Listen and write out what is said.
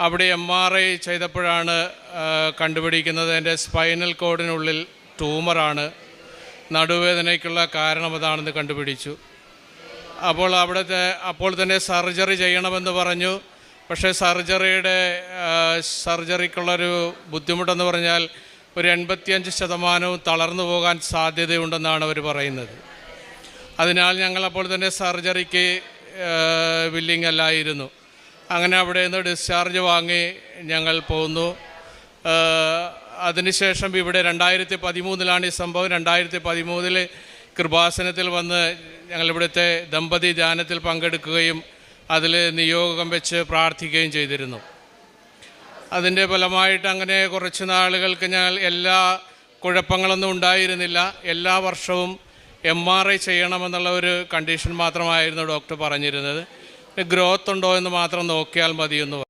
അവിടെ MRI ചെയ്തപ്പോഴാണ് കണ്ടുപിടിക്കുന്നത് എൻ്റെ സ്പൈനൽ കോഡിനുള്ളിൽ ട്യൂമറാണ്, നടുവേദനയ്ക്കുള്ള കാരണം അതാണെന്ന് കണ്ടുപിടിച്ചു. അപ്പോൾ തന്നെ സർജറി ചെയ്യണമെന്ന് പറഞ്ഞു. പക്ഷേ സർജറിക്കുള്ളൊരു ബുദ്ധിമുട്ടെന്ന് പറഞ്ഞാൽ ഒരു 85% തളർന്നു പോകാൻ സാധ്യതയുണ്ടെന്നാണ് അവർ പറയുന്നത്. അതിനാൽ ഞങ്ങൾ അപ്പോൾ തന്നെ സർജറിക്ക് വില്ലിങ് അല്ലായിരുന്നു. അങ്ങനെ അവിടെ നിന്ന് ഡിസ്ചാർജ് വാങ്ങി ഞങ്ങൾ പോന്നു. അതിനുശേഷം ഇവിടെ 2013 ഈ സംഭവം. 2013 കൃപാസനത്തിൽ വന്ന് ഞങ്ങളിവിടുത്തെ ദമ്പതി ധ്യാനത്തിൽ പങ്കെടുക്കുകയും അതിൽ നിയോഗം വെച്ച് പ്രാർത്ഥിക്കുകയും ചെയ്തിരുന്നു. അതിൻ്റെ ഫലമായിട്ട് അങ്ങനെ കുറച്ച് നാളുകൾക്ക് ഞങ്ങൾ എല്ലാ കുഴപ്പങ്ങളൊന്നും ഉണ്ടായിരുന്നില്ല. എല്ലാ വർഷവും MRI ചെയ്യണമെന്നുള്ള ഒരു കണ്ടീഷൻ മാത്രമായിരുന്നു ഡോക്ടർ പറഞ്ഞിരുന്നത്. ഗ്രോത്ത് ഉണ്ടോ എന്ന് മാത്രം നോക്കിയാൽ മതിയെന്ന് പറഞ്ഞു.